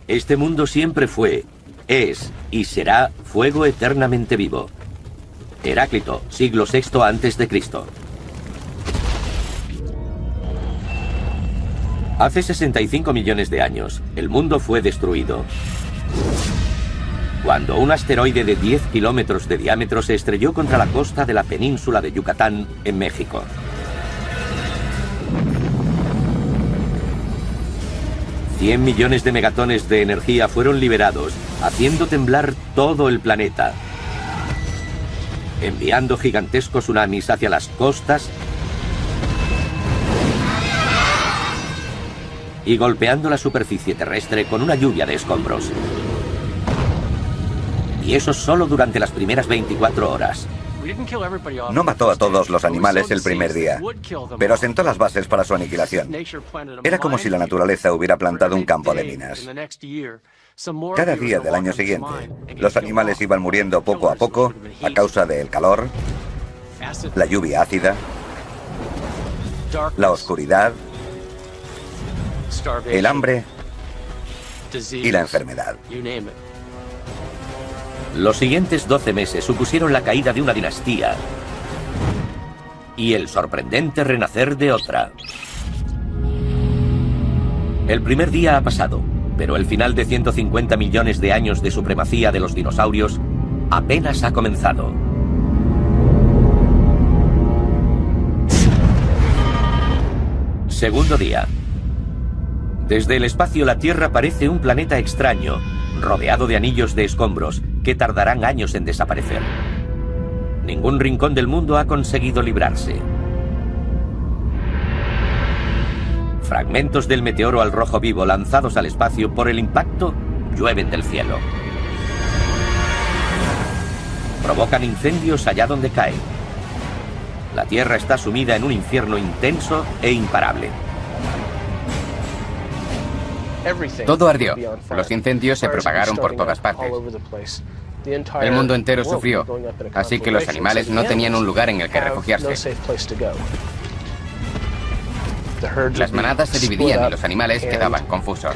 Este mundo siempre fue, es y será fuego eternamente vivo. Heráclito, siglo VI a.C. Hace 65 millones de años, el mundo fue destruido cuando un asteroide de 10 kilómetros de diámetro se estrelló contra la costa de la península de Yucatán, en México. $100 millones de megatones de energía fueron liberados, haciendo temblar todo el planeta, enviando gigantescos tsunamis hacia las costas y golpeando la superficie terrestre con una lluvia de escombros. Y eso solo durante las primeras 24 horas. No mató a todos los animales el primer día, pero sentó las bases para su aniquilación. Era como si la naturaleza hubiera plantado un campo de minas. Cada día del año siguiente, los animales iban muriendo poco a poco a causa del calor, la lluvia ácida, la oscuridad, el hambre y la enfermedad. Los siguientes 12 meses supusieron la caída de una dinastía y el sorprendente renacer de otra. El primer día ha pasado, pero el final de 150 millones de años de supremacía de los dinosaurios apenas ha comenzado. Segundo día. Desde el espacio la Tierra parece un planeta extraño, rodeado de anillos de escombros que tardarán años en desaparecer. Ningún rincón del mundo ha conseguido librarse. Fragmentos del meteoro al rojo vivo lanzados al espacio por el impacto llueven del cielo. Provocan incendios allá donde caen. La Tierra está sumida en un infierno intenso e imparable. Todo ardió. Los incendios se propagaron por todas partes. El mundo entero sufrió, así que los animales no tenían un lugar en el que refugiarse. Las manadas se dividían y los animales quedaban confusos.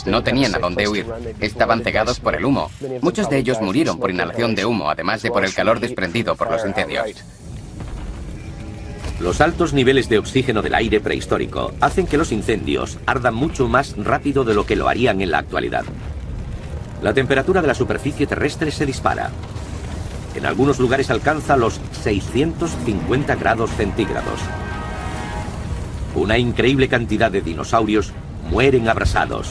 No tenían a dónde huir. Estaban cegados por el humo. Muchos de ellos murieron por inhalación de humo, además de por el calor desprendido por los incendios. Los altos niveles de oxígeno del aire prehistórico hacen que los incendios ardan mucho más rápido de lo que lo harían en la actualidad. La temperatura de la superficie terrestre se dispara. En algunos lugares alcanza los 650 grados centígrados. Una increíble cantidad de dinosaurios mueren abrasados.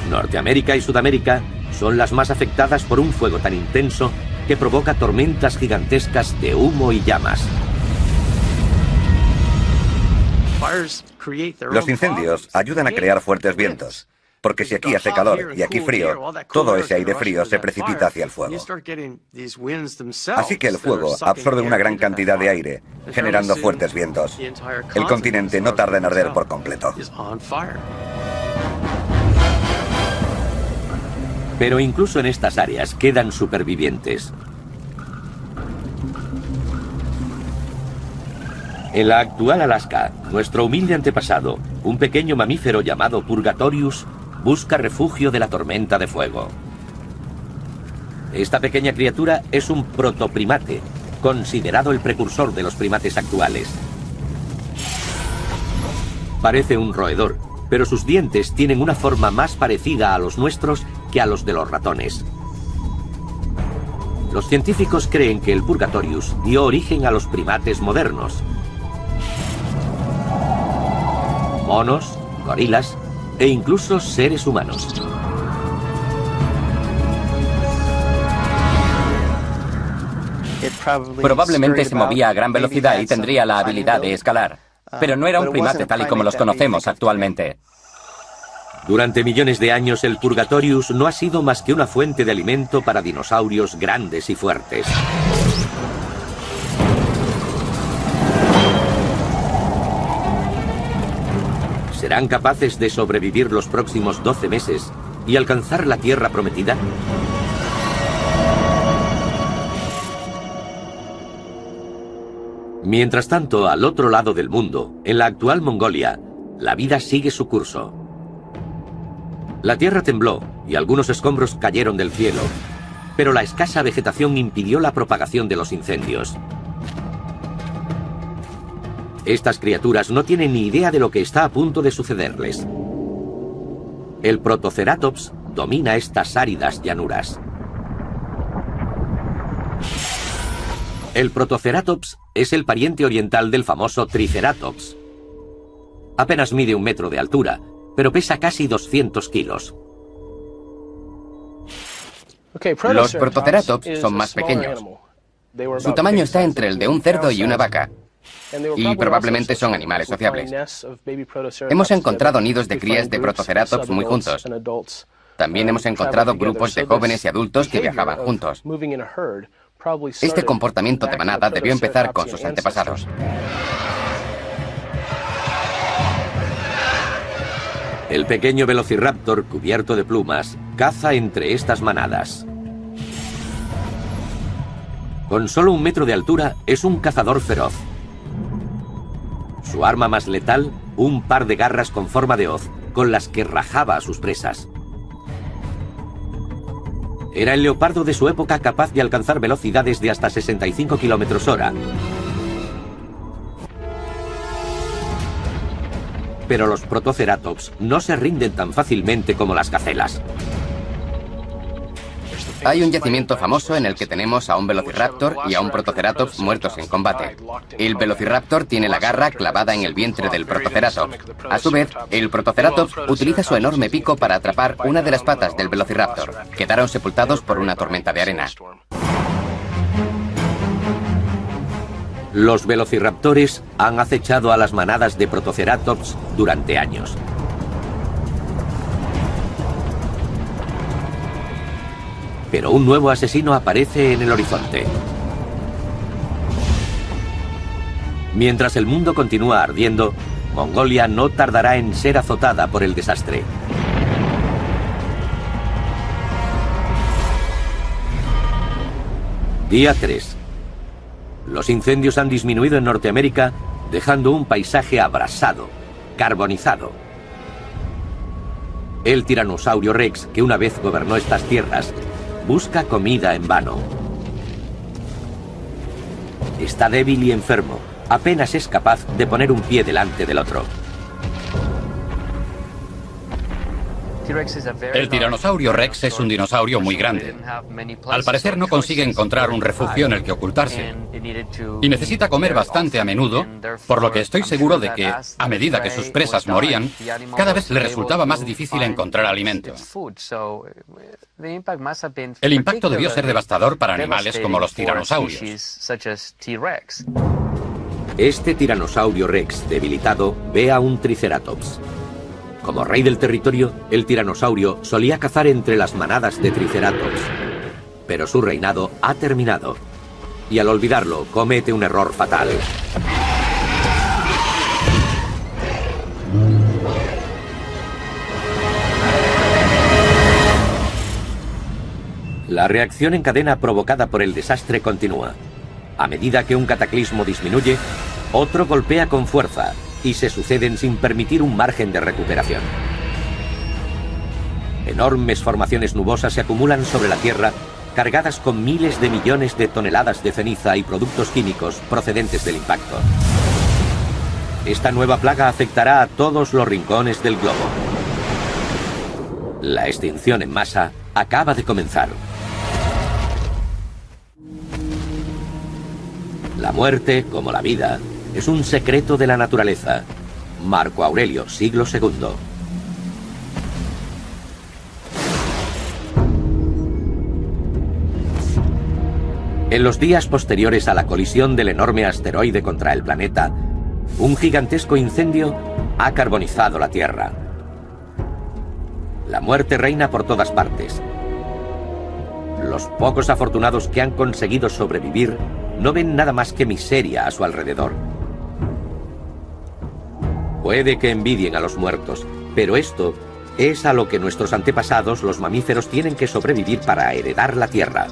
Norteamérica y Sudamérica son las más afectadas por un fuego tan intenso que provoca tormentas gigantescas de humo y llamas. Los incendios ayudan a crear fuertes vientos, porque si aquí hace calor y aquí frío, todo ese aire frío se precipita hacia el fuego. Así que el fuego absorbe una gran cantidad de aire, generando fuertes vientos. El continente no tarda en arder por completo. Pero incluso en estas áreas quedan supervivientes. En la actual Alaska, nuestro humilde antepasado, un pequeño mamífero llamado Purgatorius, busca refugio de la tormenta de fuego. Esta pequeña criatura es un protoprimate, considerado el precursor de los primates actuales. Parece un roedor, pero sus dientes tienen una forma más parecida a los nuestros que a los de los ratones. Los científicos creen que el Purgatorius dio origen a los primates modernos. Monos, gorilas e incluso seres humanos. Probablemente se movía a gran velocidad y tendría la habilidad de escalar, pero no era un primate tal y como los conocemos actualmente. Durante millones de años el Purgatorius no ha sido más que una fuente de alimento para dinosaurios grandes y fuertes. ¿Serán capaces de sobrevivir los próximos 12 meses y alcanzar la Tierra prometida? Mientras tanto, al otro lado del mundo, en la actual Mongolia, la vida sigue su curso. La tierra tembló y algunos escombros cayeron del cielo, pero la escasa vegetación impidió la propagación de los incendios. Estas criaturas no tienen ni idea de lo que está a punto de sucederles. El Protoceratops domina estas áridas llanuras. El Protoceratops es el pariente oriental del famoso Triceratops. Apenas mide 1 metro de altura, pero pesa casi 200 kilos. Los Protoceratops son más pequeños. Su tamaño está entre el de un cerdo y una vaca. Y probablemente son animales sociables. Hemos encontrado nidos de crías de Protoceratops muy juntos. También hemos encontrado grupos de jóvenes y adultos que viajaban juntos. Este comportamiento de manada debió empezar con sus antepasados. El pequeño velociraptor cubierto de plumas caza entre estas manadas. Con solo 1 metro de altura es un cazador feroz. Su arma más letal, un par de garras con forma de hoz, con las que rajaba a sus presas. Era el leopardo de su época capaz de alcanzar velocidades de hasta 65 km/h. Pero los Protoceratops no se rinden tan fácilmente como las gacelas. Hay un yacimiento famoso en el que tenemos a un velociraptor y a un Protoceratops muertos en combate. El velociraptor tiene la garra clavada en el vientre del Protoceratops. A su vez, el Protoceratops utiliza su enorme pico para atrapar una de las patas del velociraptor. Quedaron sepultados por una tormenta de arena. Los velociraptores han acechado a las manadas de Protoceratops durante años. Pero un nuevo asesino aparece en el horizonte. Mientras el mundo continúa ardiendo, Mongolia no tardará en ser azotada por el desastre. Día 3. Los incendios han disminuido en Norteamérica, dejando un paisaje abrasado, carbonizado. El tiranosaurio Rex, que una vez gobernó estas tierras, busca comida en vano. Está débil y enfermo. Apenas es capaz de poner un pie delante del otro. El tiranosaurio Rex es un dinosaurio muy grande. Al parecer no consigue encontrar un refugio en el que ocultarse. Y necesita comer bastante a menudo, por lo que estoy seguro de que, a medida que sus presas morían, cada vez le resultaba más difícil encontrar alimento. El impacto debió ser devastador para animales como los tiranosaurios. Este tiranosaurio Rex debilitado ve a un Triceratops. Como rey del territorio, el tiranosaurio solía cazar entre las manadas de Triceratops. Pero su reinado ha terminado. Y al olvidarlo, comete un error fatal. La reacción en cadena provocada por el desastre continúa. A medida que un cataclismo disminuye, otro golpea con fuerza y se suceden sin permitir un margen de recuperación. Enormes formaciones nubosas se acumulan sobre la Tierra, cargadas con miles de millones de toneladas de ceniza y productos químicos procedentes del impacto. Esta nueva plaga afectará a todos los rincones del globo. La extinción en masa acaba de comenzar. La muerte, como la vida, es un secreto de la naturaleza. Marco Aurelio, siglo II. En los días posteriores a la colisión del enorme asteroide contra el planeta, un gigantesco incendio ha carbonizado la Tierra. La muerte reina por todas partes. Los pocos afortunados que han conseguido sobrevivir no ven nada más que miseria a su alrededor. Puede que envidien a los muertos, pero esto es a lo que nuestros antepasados, los mamíferos, tienen que sobrevivir para heredar la Tierra.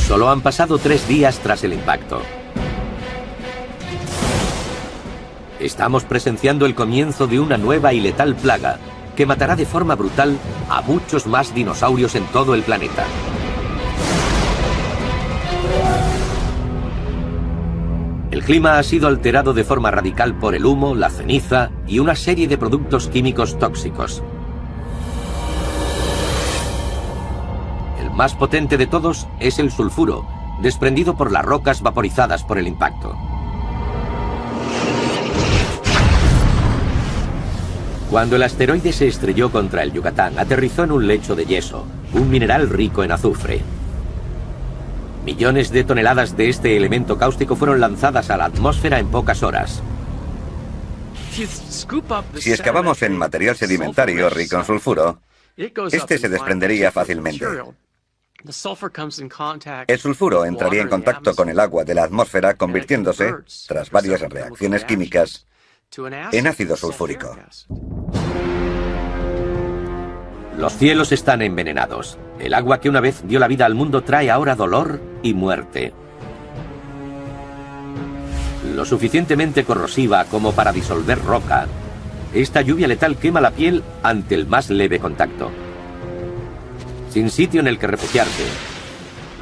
Solo han pasado 3 días tras el impacto. Estamos presenciando el comienzo de una nueva y letal plaga que matará de forma brutal a muchos más dinosaurios en todo el planeta. El clima ha sido alterado de forma radical por el humo, la ceniza y una serie de productos químicos tóxicos. El más potente de todos es el sulfuro, desprendido por las rocas vaporizadas por el impacto. Cuando el asteroide se estrelló contra el Yucatán, aterrizó en un lecho de yeso, un mineral rico en azufre. Millones de toneladas de este elemento cáustico fueron lanzadas a la atmósfera en pocas horas. Si excavamos en material sedimentario rico en sulfuro, este se desprendería fácilmente. El sulfuro entraría en contacto con el agua de la atmósfera, convirtiéndose, tras varias reacciones químicas, en ácido sulfúrico. Los cielos están envenenados. El agua que una vez dio la vida al mundo trae ahora dolor y muerte. Lo suficientemente corrosiva como para disolver roca, esta lluvia letal quema la piel ante el más leve contacto. Sin sitio en el que refugiarse,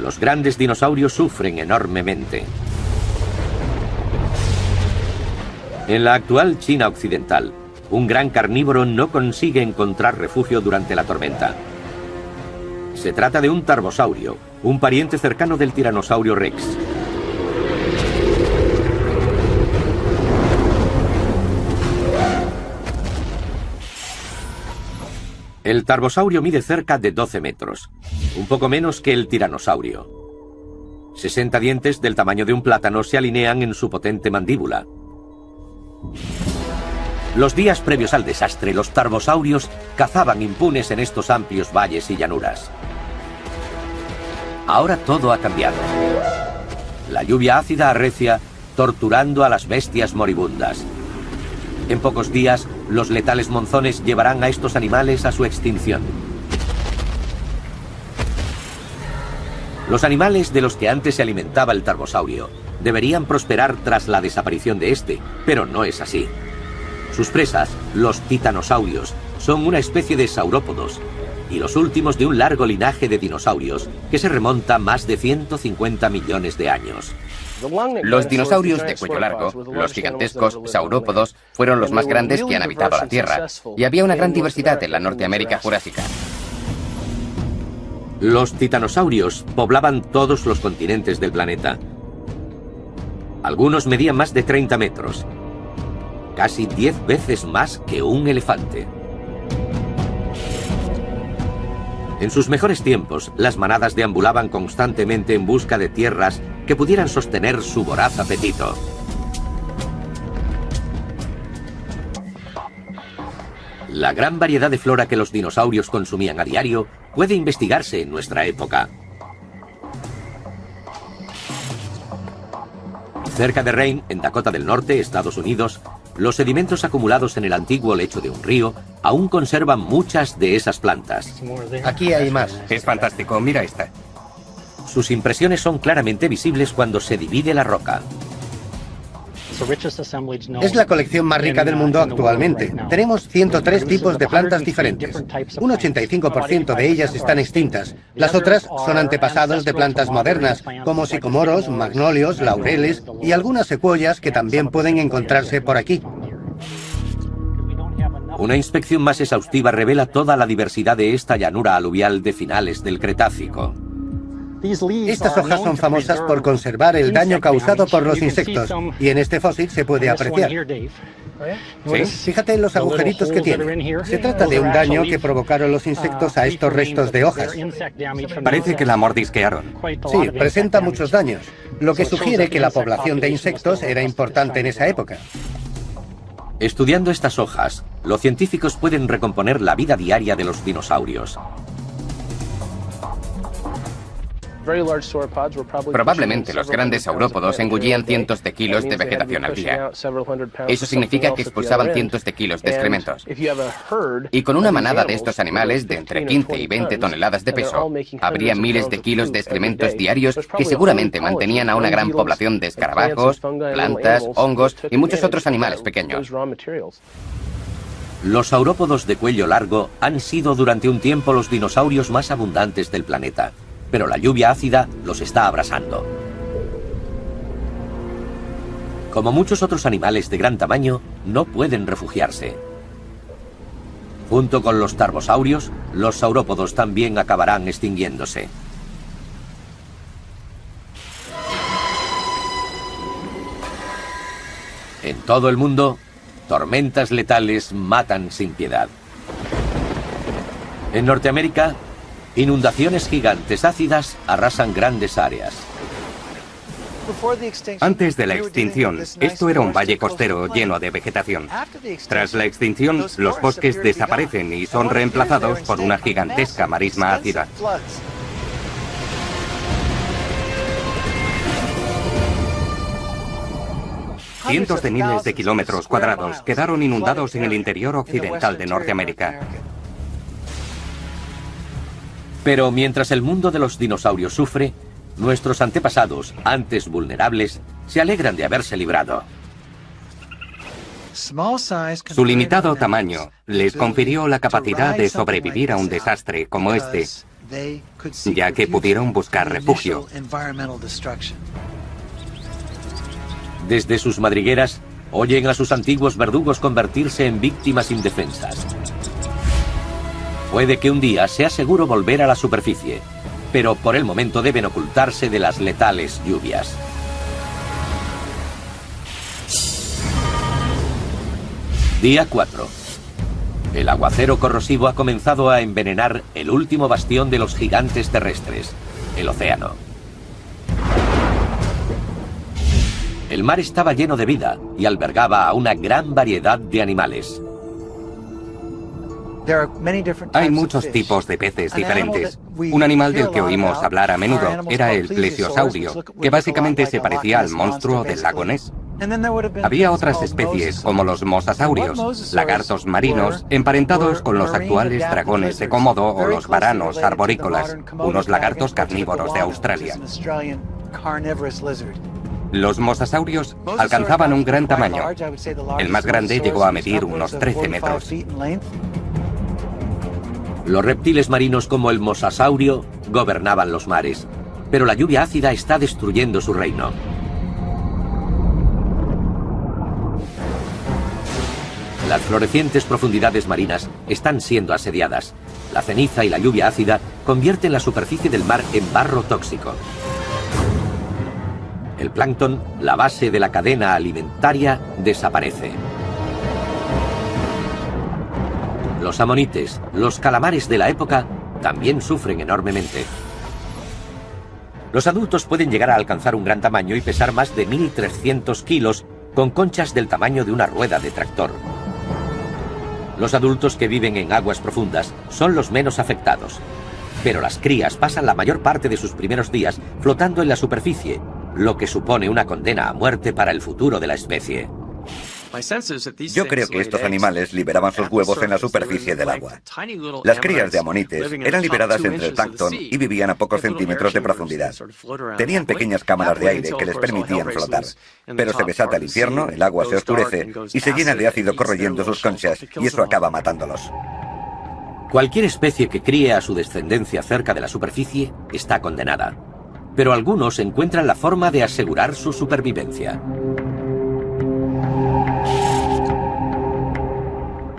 los grandes dinosaurios sufren enormemente. En la actual China occidental, un gran carnívoro no consigue encontrar refugio durante la tormenta. Se trata de un tarbosaurio, un pariente cercano del tiranosaurio Rex. El tarbosaurio mide cerca de 12 metros, un poco menos que el tiranosaurio. 60 dientes del tamaño de un plátano se alinean en su potente mandíbula. Los días previos al desastre, los tarbosaurios cazaban impunes en estos amplios valles y llanuras. Ahora todo ha cambiado. La lluvia ácida arrecia, torturando a las bestias moribundas. En pocos días, los letales monzones llevarán a estos animales a su extinción. Los animales de los que antes se alimentaba el tarbosaurio deberían prosperar tras la desaparición de este, pero no es así. Sus presas, los titanosaurios, son una especie de saurópodos y los últimos de un largo linaje de dinosaurios que se remonta más de 150 millones de años. Los dinosaurios de cuello largo, los gigantescos saurópodos, fueron los más grandes que han habitado la Tierra, y había una gran diversidad en la Norteamérica Jurásica. Los titanosaurios poblaban todos los continentes del planeta. Algunos medían más de 30 metros. Casi 10 veces más que un elefante. En sus mejores tiempos, las manadas deambulaban constantemente en busca de tierras que pudieran sostener su voraz apetito. La gran variedad de flora que los dinosaurios consumían a diario puede investigarse en nuestra época. Cerca de Rayne, en Dakota del Norte, Estados Unidos, los sedimentos acumulados en el antiguo lecho de un río aún conservan muchas de esas plantas. Aquí hay más. Es fantástico, mira esta. Sus impresiones son claramente visibles cuando se divide la roca. Es la colección más rica del mundo actualmente. Tenemos 103 tipos de plantas diferentes. Un 85% de ellas están extintas. Las otras son antepasados de plantas modernas, como sicomoros, magnolios, laureles y algunas secuoyas que también pueden encontrarse por aquí. Una inspección más exhaustiva revela toda la diversidad de esta llanura aluvial de finales del Cretácico. Estas hojas son famosas por conservar el daño causado por los insectos, y en este fósil se puede apreciar. ¿Sí? Fíjate en los agujeritos que tiene. Se trata de un daño que provocaron los insectos a estos restos de hojas. Parece que la mordisquearon. Sí, presenta muchos daños, lo que sugiere que la población de insectos era importante en esa época. Estudiando estas hojas, los científicos pueden recomponer la vida diaria de los dinosaurios. Probablemente los grandes saurópodos engullían cientos de kilos de vegetación al día. Eso significa que expulsaban cientos de kilos de excrementos. Y con una manada de estos animales de entre 15 y 20 toneladas de peso, habría miles de kilos de excrementos diarios que seguramente mantenían a una gran población de escarabajos, plantas, hongos y muchos otros animales pequeños. Los saurópodos de cuello largo han sido durante un tiempo los dinosaurios más abundantes del planeta, pero la lluvia ácida los está abrasando. Como muchos otros animales de gran tamaño, no pueden refugiarse. Junto con los tarbosaurios, los saurópodos también acabarán extinguiéndose. En todo el mundo, tormentas letales matan sin piedad. En Norteamérica, inundaciones gigantes ácidas arrasan grandes áreas. Antes de la extinción, esto era un valle costero lleno de vegetación. Tras la extinción, los bosques desaparecen y son reemplazados por una gigantesca marisma ácida. Cientos de miles de kilómetros cuadrados quedaron inundados en el interior occidental de Norteamérica. Pero mientras el mundo de los dinosaurios sufre, nuestros antepasados, antes vulnerables, se alegran de haberse librado. Su limitado tamaño les confirió la capacidad de sobrevivir a un desastre como este, ya que pudieron buscar refugio. Desde sus madrigueras, oyen a sus antiguos verdugos convertirse en víctimas indefensas. Puede que un día sea seguro volver a la superficie, pero por el momento deben ocultarse de las letales lluvias. Día 4. El aguacero corrosivo ha comenzado a envenenar el último bastión de los gigantes terrestres, el océano. El mar estaba lleno de vida y albergaba a una gran variedad de animales. Hay muchos tipos de peces diferentes. Un animal del que oímos hablar a menudo era el plesiosaurio, que básicamente se parecía al monstruo del lago Ness. Había otras especies, como los mosasaurios, lagartos marinos, emparentados con los actuales dragones de Komodo o los varanos arborícolas, unos lagartos carnívoros de Australia. Los mosasaurios alcanzaban un gran tamaño. El más grande llegó a medir unos 13 metros. Los reptiles marinos como el mosasaurio gobernaban los mares, pero la lluvia ácida está destruyendo su reino. Las florecientes profundidades marinas están siendo asediadas. La ceniza y la lluvia ácida convierten la superficie del mar en barro tóxico. El plancton, la base de la cadena alimentaria, desaparece. Los amonites, los calamares de la época, también sufren enormemente. Los adultos pueden llegar a alcanzar un gran tamaño y pesar más de 1.300 kilos, con conchas del tamaño de una rueda de tractor. Los adultos que viven en aguas profundas son los menos afectados, pero las crías pasan la mayor parte de sus primeros días flotando en la superficie, lo que supone una condena a muerte para el futuro de la especie. Yo creo que estos animales liberaban sus huevos en la superficie del agua. Las crías de amonites eran liberadas entre el plancton y vivían a pocos centímetros de profundidad. Tenían pequeñas cámaras de aire que les permitían flotar. Pero se desata el infierno, el agua se oscurece y se llena de ácido corroyendo sus conchas, y eso acaba matándolos. Cualquier especie que críe a su descendencia cerca de la superficie está condenada. Pero algunos encuentran la forma de asegurar su supervivencia.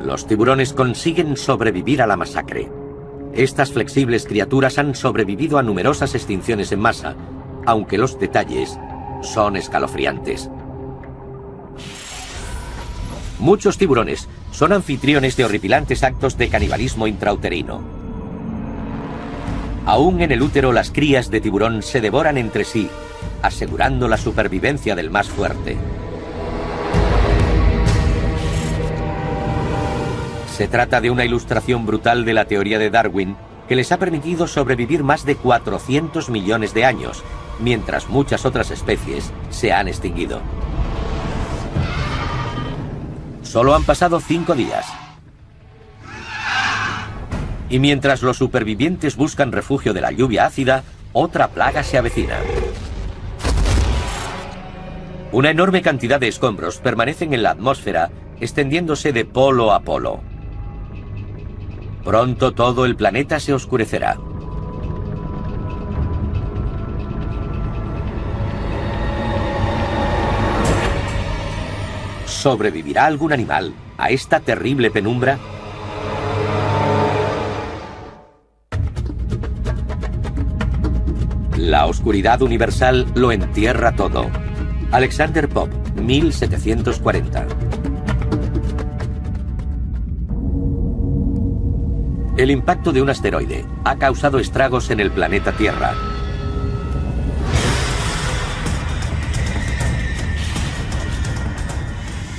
Los tiburones consiguen sobrevivir a la masacre. Estas flexibles criaturas han sobrevivido a numerosas extinciones en masa, aunque los detalles son escalofriantes. Muchos tiburones son anfitriones de horripilantes actos de canibalismo intrauterino. Aún en el útero, las crías de tiburón se devoran entre sí, asegurando la supervivencia del más fuerte. Se trata de una ilustración brutal de la teoría de Darwin, que les ha permitido sobrevivir más de 400 millones de años, mientras muchas otras especies se han extinguido. Solo han pasado 5 días. Y mientras los supervivientes buscan refugio de la lluvia ácida, otra plaga se avecina. Una enorme cantidad de escombros permanecen en la atmósfera, extendiéndose de polo a polo. Pronto todo el planeta se oscurecerá. ¿Sobrevivirá algún animal a esta terrible penumbra? La oscuridad universal lo entierra todo. Alexander Pope, 1740. El impacto de un asteroide ha causado estragos en el planeta Tierra.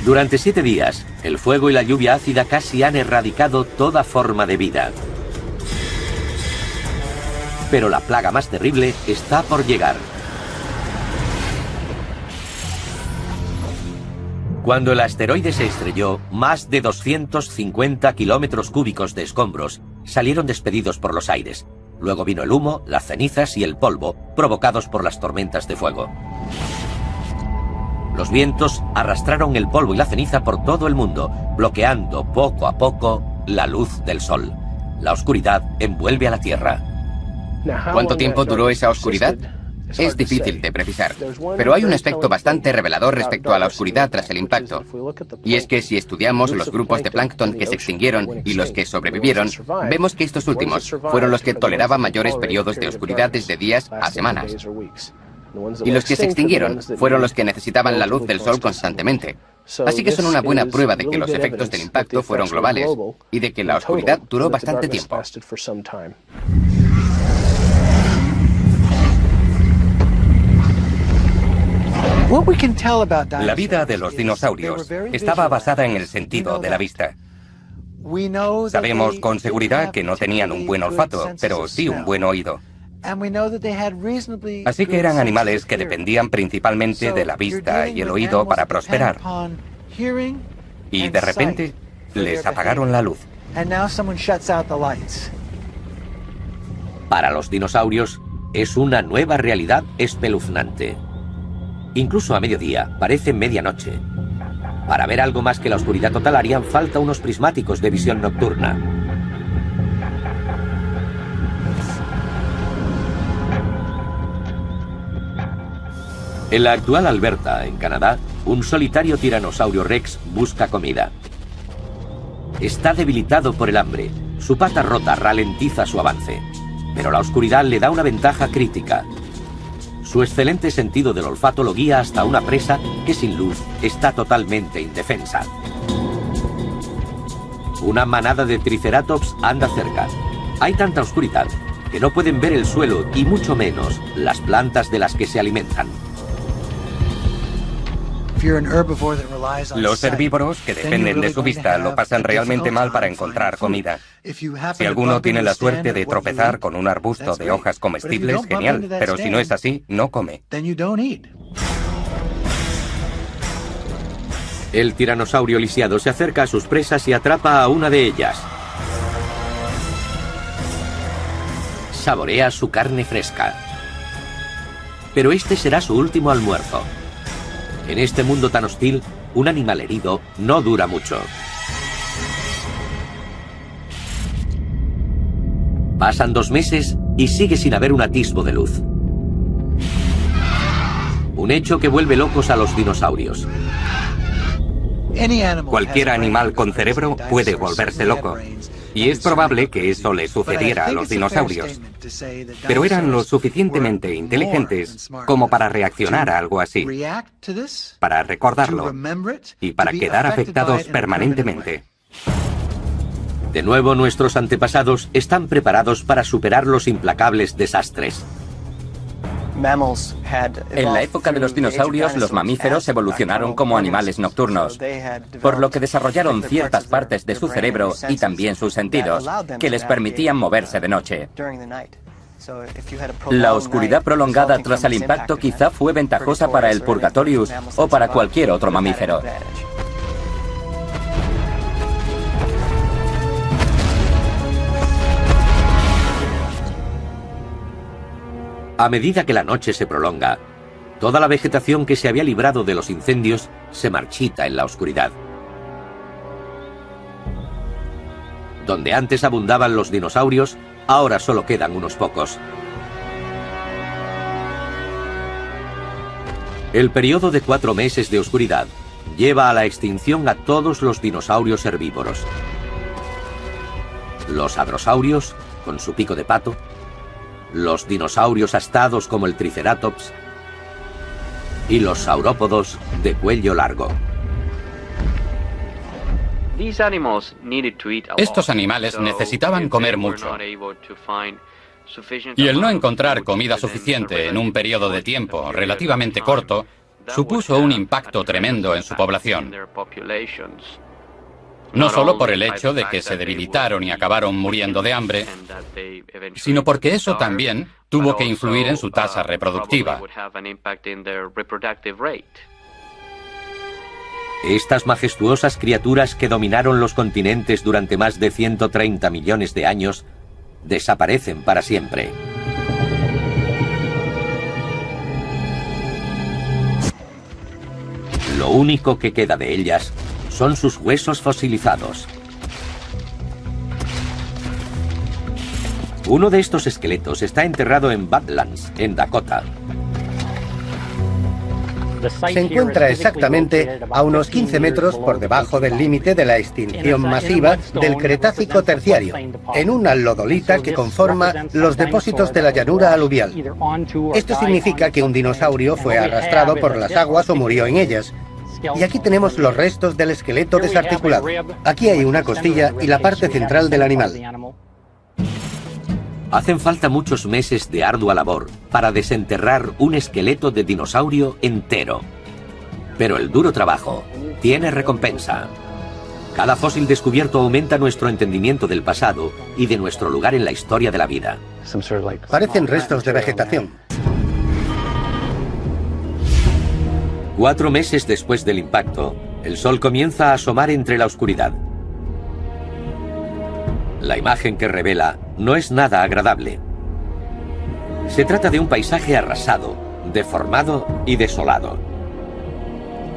Durante 7 días, el fuego y la lluvia ácida casi han erradicado toda forma de vida. Pero la plaga más terrible está por llegar. Cuando el asteroide se estrelló, más de 250 kilómetros cúbicos de escombros salieron despedidos por los aires. Luego vino el humo, las cenizas y el polvo, provocados por las tormentas de fuego. Los vientos arrastraron el polvo y la ceniza por todo el mundo, bloqueando poco a poco la luz del sol. La oscuridad envuelve a la Tierra. ¿Cuánto tiempo duró esa oscuridad? Es difícil de precisar, pero hay un aspecto bastante revelador respecto a la oscuridad tras el impacto. Y es que si estudiamos los grupos de plancton que se extinguieron y los que sobrevivieron, vemos que estos últimos fueron los que toleraban mayores periodos de oscuridad desde días a semanas. Y los que se extinguieron fueron los que necesitaban la luz del sol constantemente. Así que son una buena prueba de que los efectos del impacto fueron globales y de que la oscuridad duró bastante tiempo. La vida de los dinosaurios estaba basada en el sentido de la vista. Sabemos con seguridad que no tenían un buen olfato, pero sí un buen oído. Así que eran animales que dependían principalmente de la vista y el oído para prosperar. Y de repente les apagaron la luz. Para los dinosaurios es una nueva realidad espeluznante. Incluso a mediodía parece medianoche. Para ver algo más que la oscuridad total harían falta unos prismáticos de visión nocturna. En la actual Alberta, en Canadá, un solitario tiranosaurio rex busca comida. Está debilitado por el hambre. Su pata rota ralentiza su avance. Pero la oscuridad le da una ventaja crítica. Su excelente sentido del olfato lo guía hasta una presa que sin luz está totalmente indefensa. Una manada de triceratops anda cerca. Hay tanta oscuridad que no pueden ver el suelo y mucho menos las plantas de las que se alimentan. Los herbívoros que dependen de su vista lo pasan realmente mal para encontrar comida. Si alguno tiene la suerte de tropezar con un arbusto de hojas comestibles, genial, pero si no es así, no come. El tiranosaurio lisiado se acerca a sus presas y atrapa a una de ellas. Saborea su carne fresca. Pero este será su último almuerzo. En este mundo tan hostil, un animal herido no dura mucho. Pasan 2 meses y sigue sin haber un atisbo de luz. Un hecho que vuelve locos a los dinosaurios. Cualquier animal con cerebro puede volverse loco. Y es probable que eso le sucediera a los dinosaurios. Pero eran lo suficientemente inteligentes como para reaccionar a algo así, para recordarlo y para quedar afectados permanentemente. De nuevo, nuestros antepasados están preparados para superar los implacables desastres. En la época de los dinosaurios, los mamíferos evolucionaron como animales nocturnos, por lo que desarrollaron ciertas partes de su cerebro y también sus sentidos, que les permitían moverse de noche. La oscuridad prolongada tras el impacto quizá fue ventajosa para el Purgatorius o para cualquier otro mamífero. A medida que la noche se prolonga, toda la vegetación que se había librado de los incendios se marchita en la oscuridad. Donde antes abundaban los dinosaurios, ahora solo quedan unos pocos. El periodo de 4 meses de oscuridad lleva a la extinción a todos los dinosaurios herbívoros. Los hadrosaurios, con su pico de pato, los dinosaurios astados como el Triceratops y los saurópodos de cuello largo. Estos animales necesitaban comer mucho. Y el no encontrar comida suficiente en un periodo de tiempo relativamente corto supuso un impacto tremendo en su población. No solo por el hecho de que se debilitaron y acabaron muriendo de hambre, sino porque eso también tuvo que influir en su tasa reproductiva. Estas majestuosas criaturas que dominaron los continentes durante más de 130 millones de años desaparecen para siempre. Lo único que queda de ellas son sus huesos fosilizados. Uno de estos esqueletos está enterrado en Badlands, en Dakota. Se encuentra exactamente a unos 15 metros por debajo del límite de la extinción masiva del Cretácico terciario, en una lodolita que conforma los depósitos de la llanura aluvial. Esto significa que un dinosaurio fue arrastrado por las aguas o murió en ellas. Y aquí tenemos los restos del esqueleto desarticulado. Aquí hay una costilla y la parte central del animal. Hacen falta muchos meses de ardua labor para desenterrar un esqueleto de dinosaurio entero. Pero el duro trabajo tiene recompensa. Cada fósil descubierto aumenta nuestro entendimiento del pasado y de nuestro lugar en la historia de la vida. Parecen restos de vegetación. 4 meses después del impacto, el sol comienza a asomar entre la oscuridad. La imagen que revela no es nada agradable. Se trata de un paisaje arrasado, deformado y desolado.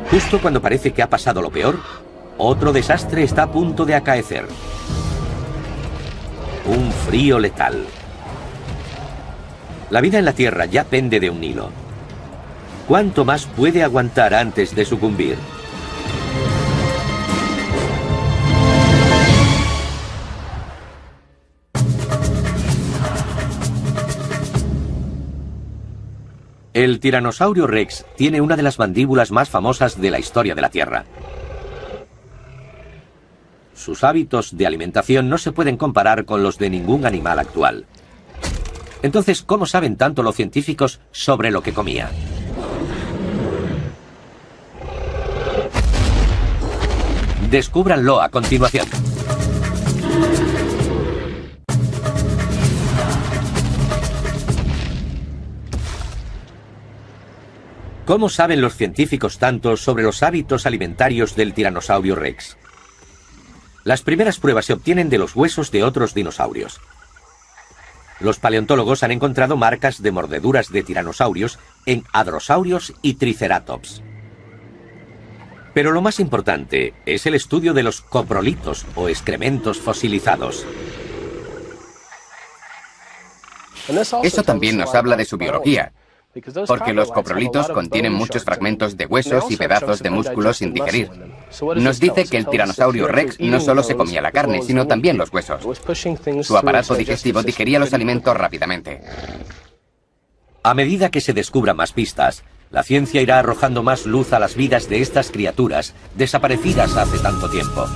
Justo cuando parece que ha pasado lo peor, otro desastre está a punto de acaecer. Un frío letal. La vida en la Tierra ya pende de un hilo. ¿Cuánto más puede aguantar antes de sucumbir? El Tiranosaurio Rex tiene una de las mandíbulas más famosas de la historia de la Tierra. Sus hábitos de alimentación no se pueden comparar con los de ningún animal actual. Entonces, ¿cómo saben tanto los científicos sobre lo que comía? Descúbranlo a continuación. ¿Cómo saben los científicos tanto sobre los hábitos alimentarios del Tiranosaurio Rex? Las primeras pruebas se obtienen de los huesos de otros dinosaurios. Los paleontólogos han encontrado marcas de mordeduras de tiranosaurios en hadrosaurios y triceratops. Pero lo más importante es el estudio de los coprolitos o excrementos fosilizados. Eso también nos habla de su biología, porque los coprolitos contienen muchos fragmentos de huesos y pedazos de músculos sin digerir. Nos dice que el Tiranosaurio Rex no solo se comía la carne, sino también los huesos. Su aparato digestivo digería los alimentos rápidamente. A medida que se descubran más pistas, la ciencia irá arrojando más luz a las vidas de estas criaturas desaparecidas hace tanto tiempo.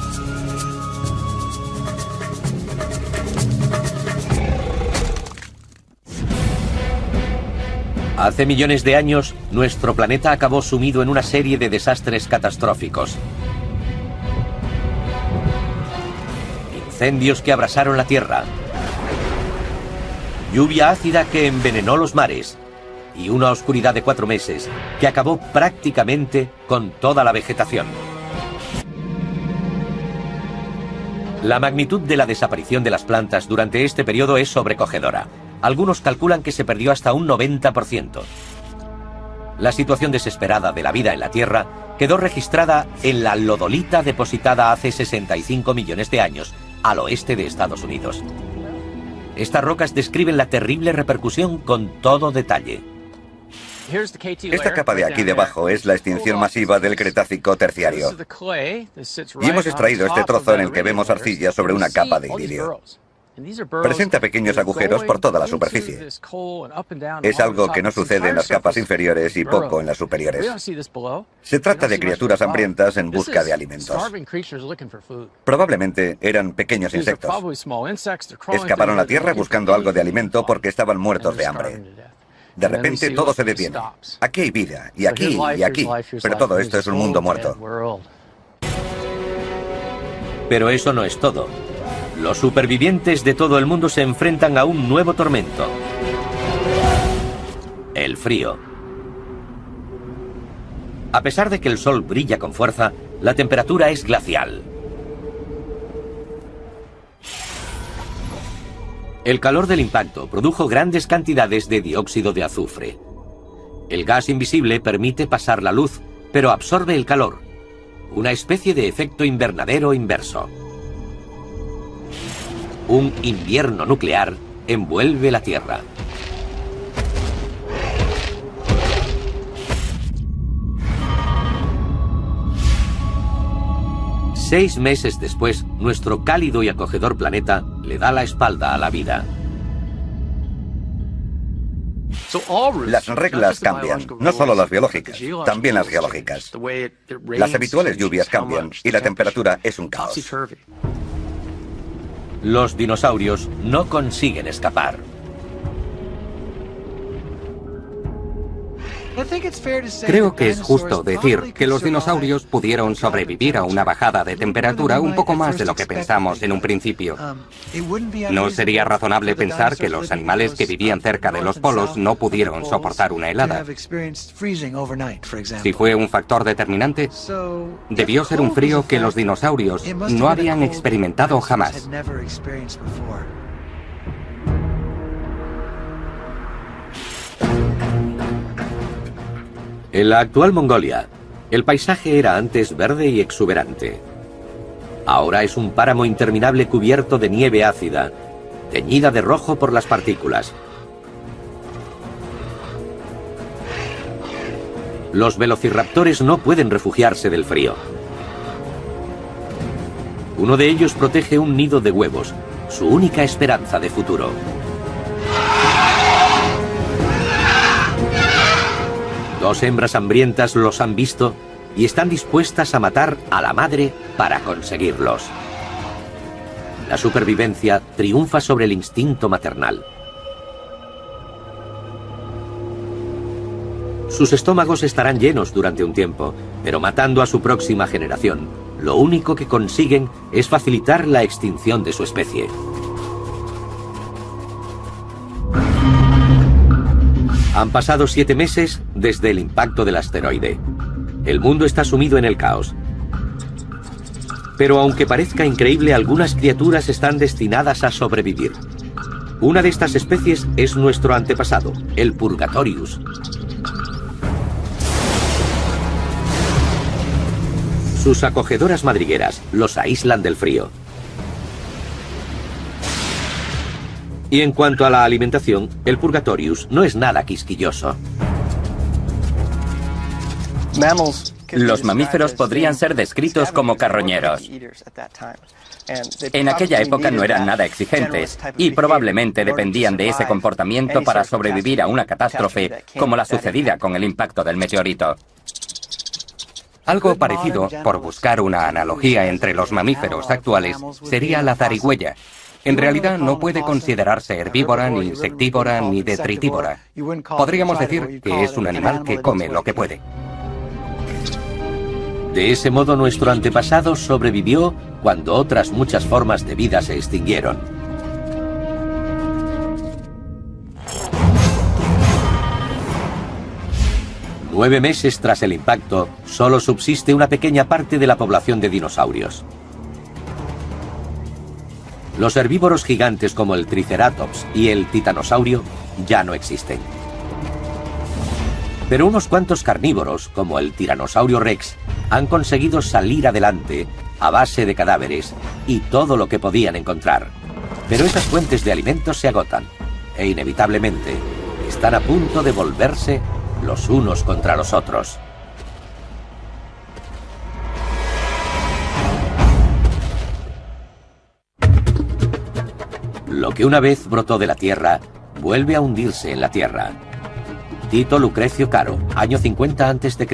Hace millones de años, nuestro planeta acabó sumido en una serie de desastres catastróficos. Incendios que abrasaron la Tierra, lluvia ácida que envenenó los mares y una oscuridad de 4 meses que acabó prácticamente con toda la vegetación. La magnitud de la desaparición de las plantas durante este periodo es sobrecogedora. Algunos calculan que se perdió hasta un 90%. La situación desesperada de la vida en la Tierra quedó registrada en la lodolita depositada hace 65 millones de años, al oeste de Estados Unidos. Estas rocas describen la terrible repercusión con todo detalle. Esta capa de aquí debajo es la extinción masiva del Cretácico terciario. Y hemos extraído este trozo en el que vemos arcilla sobre una capa de iridio. Presenta pequeños agujeros por toda la superficie. Es algo que no sucede en las capas inferiores y poco en las superiores. Se trata de criaturas hambrientas en busca de alimentos. Probablemente eran pequeños insectos. Excavaron la tierra buscando algo de alimento porque estaban muertos de hambre. De repente todo se detiene. Aquí hay vida, y aquí, y aquí. Pero todo esto es un mundo muerto. Pero eso no es todo. Los supervivientes de todo el mundo se enfrentan a un nuevo tormento: el frío. A pesar de que el sol brilla con fuerza, la temperatura es glacial. El calor del impacto produjo grandes cantidades de dióxido de azufre. El gas invisible permite pasar la luz, pero absorbe el calor. Una especie de efecto invernadero inverso. Un invierno nuclear envuelve la Tierra. Seis meses después, nuestro cálido y acogedor planeta le da la espalda a la vida. Las reglas cambian, no solo las biológicas, también las geológicas. Las habituales lluvias cambian y la temperatura es un caos. Los dinosaurios no consiguen escapar. Creo que es justo decir que los dinosaurios pudieron sobrevivir a una bajada de temperatura un poco más de lo que pensamos en un principio. No sería razonable pensar que los animales que vivían cerca de los polos no pudieron soportar una helada. Si fue un factor determinante, debió ser un frío que los dinosaurios no habían experimentado jamás. En la actual Mongolia, el paisaje era antes verde y exuberante. Ahora es un páramo interminable cubierto de nieve ácida, teñida de rojo por las partículas. Los velociraptores no pueden refugiarse del frío. Uno de ellos protege un nido de huevos, su única esperanza de futuro. Dos hembras hambrientas los han visto y están dispuestas a matar a la madre para conseguirlos. La supervivencia triunfa sobre el instinto maternal. Sus estómagos estarán llenos durante un tiempo, pero matando a su próxima generación, lo único que consiguen es facilitar la extinción de su especie. Han pasado 7 meses desde el impacto del asteroide. El mundo está sumido en el caos. Pero aunque parezca increíble, algunas criaturas están destinadas a sobrevivir. Una de estas especies es nuestro antepasado, el Purgatorius. Sus acogedoras madrigueras los aíslan del frío. Y en cuanto a la alimentación, el Purgatorius no es nada quisquilloso. Los mamíferos podrían ser descritos como carroñeros. En aquella época no eran nada exigentes y probablemente dependían de ese comportamiento para sobrevivir a una catástrofe como la sucedida con el impacto del meteorito. Algo parecido, por buscar una analogía entre los mamíferos actuales, sería la zarigüeya. En realidad no puede considerarse herbívora, ni insectívora, ni detritívora. Podríamos decir que es un animal que come lo que puede. De ese modo, nuestro antepasado sobrevivió cuando otras muchas formas de vida se extinguieron. Nueve meses tras el impacto, solo subsiste una pequeña parte de la población de dinosaurios. Los herbívoros gigantes como el Triceratops y el titanosaurio ya no existen. Pero unos cuantos carnívoros, como el Tiranosaurio Rex, han conseguido salir adelante a base de cadáveres y todo lo que podían encontrar. Pero esas fuentes de alimentos se agotan e inevitablemente están a punto de volverse los unos contra los otros. Lo que una vez brotó de la Tierra, vuelve a hundirse en la Tierra. Tito Lucrecio Caro, año 50 a.C.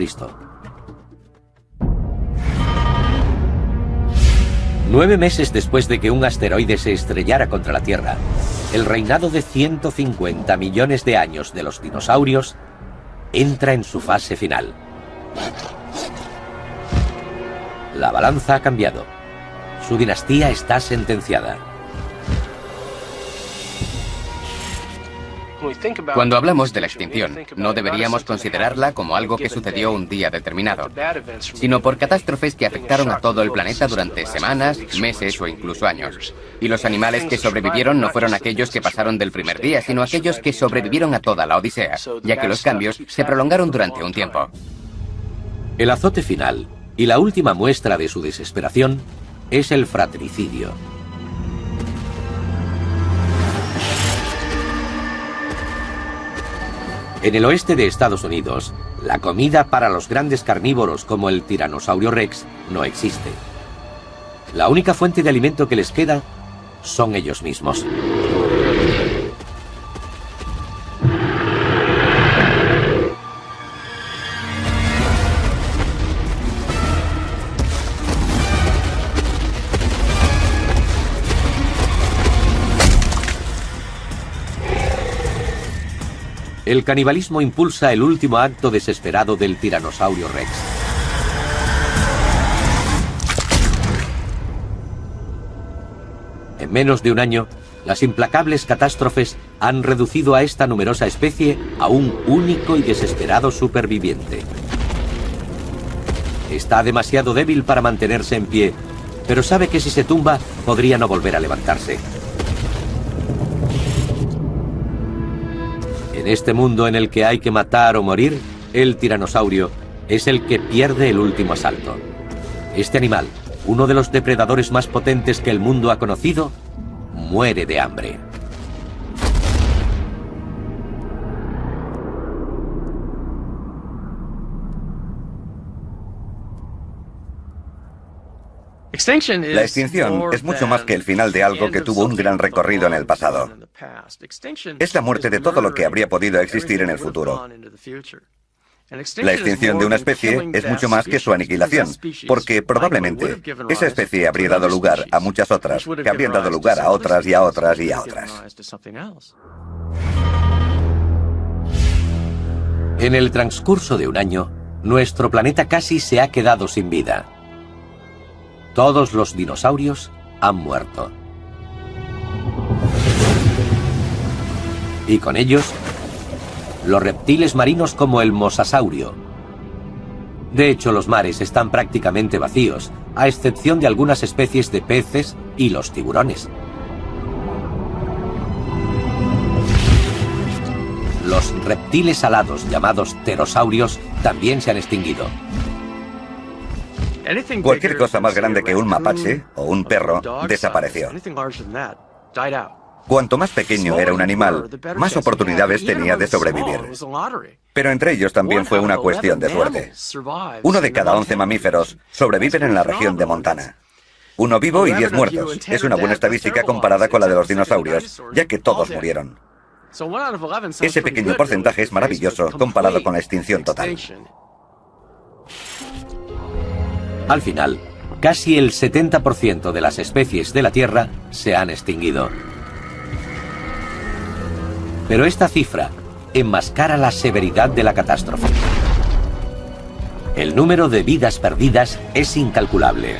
9 meses después de que un asteroide se estrellara contra la Tierra, el reinado de 150 millones de años de los dinosaurios entra en su fase final. La balanza ha cambiado. Su dinastía está sentenciada. Cuando hablamos de la extinción, no deberíamos considerarla como algo que sucedió un día determinado, sino por catástrofes que afectaron a todo el planeta durante semanas, meses o incluso años. Y los animales que sobrevivieron no fueron aquellos que pasaron del primer día, sino aquellos que sobrevivieron a toda la odisea, ya que los cambios se prolongaron durante un tiempo. El azote final y la última muestra de su desesperación es el fratricidio. En el oeste de Estados Unidos, la comida para los grandes carnívoros como el Tiranosaurio Rex no existe. La única fuente de alimento que les queda son ellos mismos. El canibalismo impulsa el último acto desesperado del Tiranosaurio Rex. En menos de un año, las implacables catástrofes han reducido a esta numerosa especie a un único y desesperado superviviente. Está demasiado débil para mantenerse en pie, pero sabe que si se tumba, podría no volver a levantarse. En este mundo en el que hay que matar o morir, el tiranosaurio es el que pierde el último asalto. Este animal, uno de los depredadores más potentes que el mundo ha conocido, muere de hambre. La extinción es mucho más que el final de algo que tuvo un gran recorrido en el pasado. Es la muerte de todo lo que habría podido existir en el futuro. La extinción de una especie es mucho más que su aniquilación, porque probablemente esa especie habría dado lugar a muchas otras, que habrían dado lugar a otras y a otras y a otras. En el transcurso de un año, nuestro planeta casi se ha quedado sin vida. Todos los dinosaurios han muerto. Y con ellos, los reptiles marinos como el mosasaurio. De hecho, los mares están prácticamente vacíos, a excepción de algunas especies de peces y los tiburones. Los reptiles alados llamados pterosaurios también se han extinguido. Cualquier cosa más grande que un mapache o un perro desapareció. Cuanto más pequeño era un animal, más oportunidades tenía de sobrevivir. Pero entre ellos también fue una cuestión de suerte. 1 de cada 11 mamíferos sobreviven en la región de Montana. 1 vivo y 10 muertos. Es una buena estadística comparada con la de los dinosaurios, ya que todos murieron. Ese pequeño porcentaje es maravilloso comparado con la extinción total. Al final, Casi el 70% de las especies de la Tierra se han extinguido. Pero esta cifra enmascara la severidad de la catástrofe. El número de vidas perdidas es incalculable.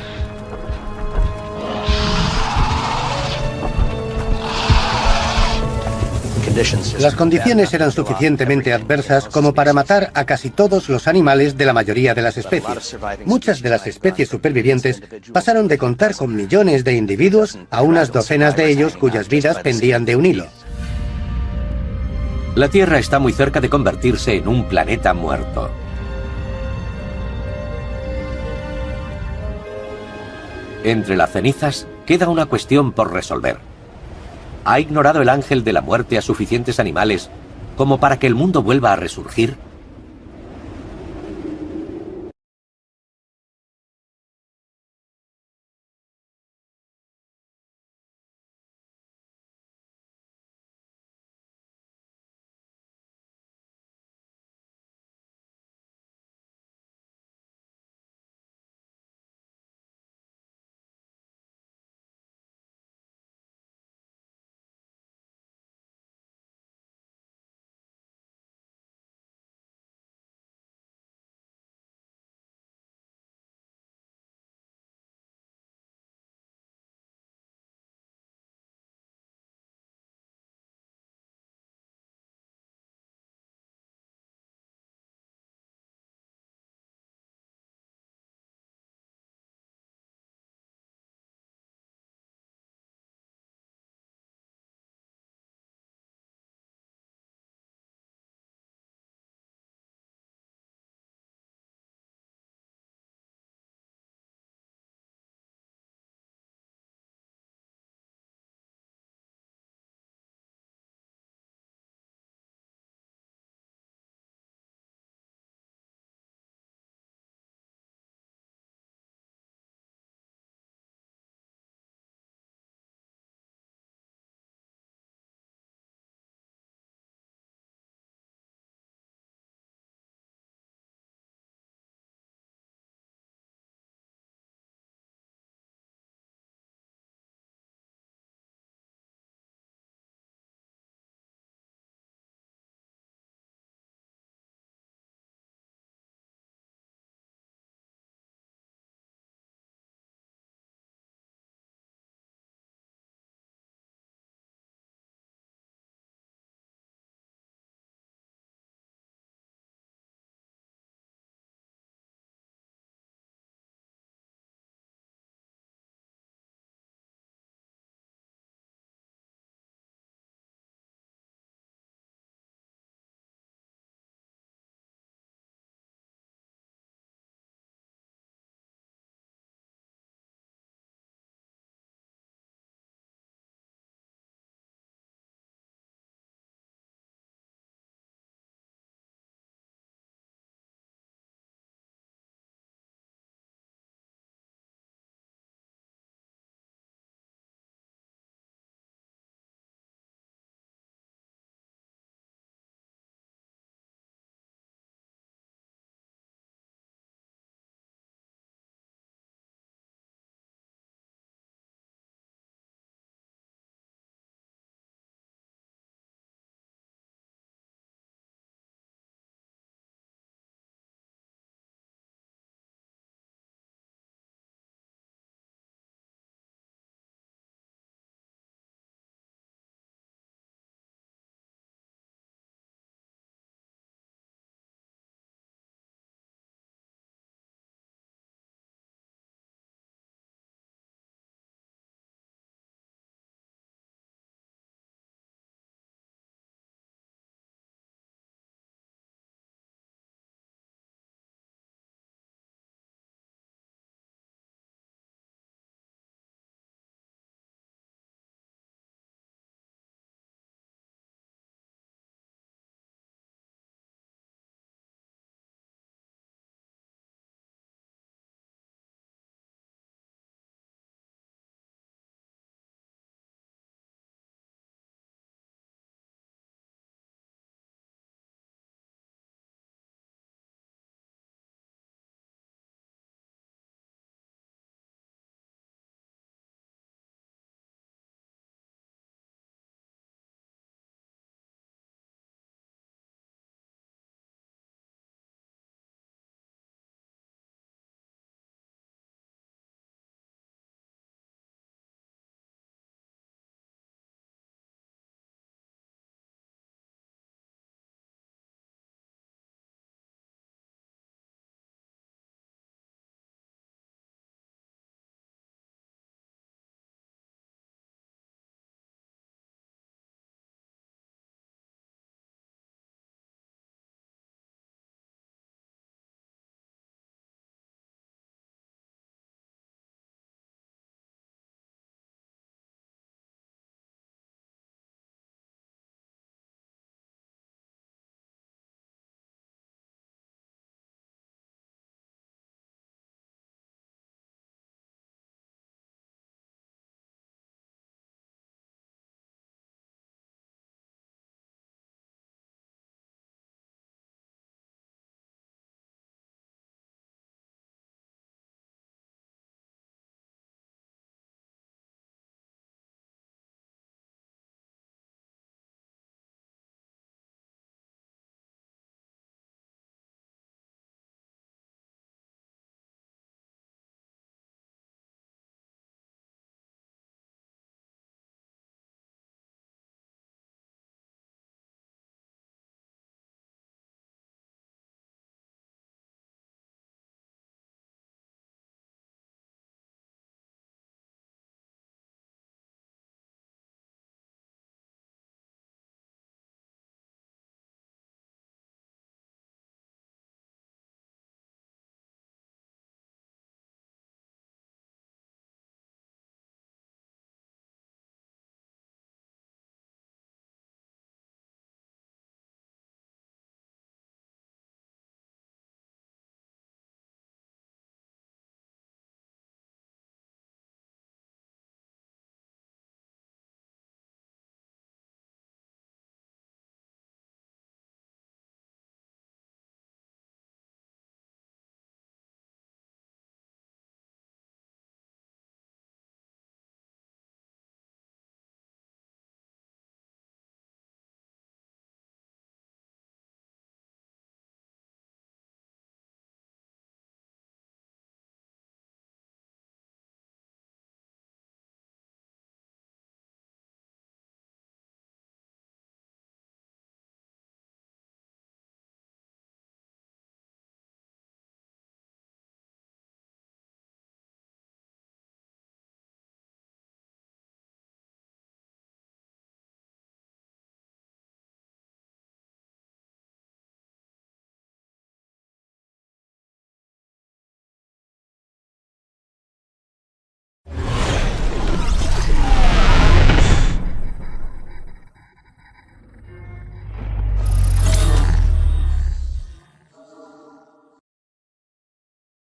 Las condiciones eran suficientemente adversas como para matar a casi todos los animales de la mayoría de las especies. Muchas de las especies supervivientes pasaron de contar con millones de individuos a unas docenas de ellos cuyas vidas pendían de un hilo. La Tierra está muy cerca de convertirse en un planeta muerto. Entre las cenizas queda una cuestión por resolver. ¿Ha ignorado el ángel de la muerte a suficientes animales como para que el mundo vuelva a resurgir?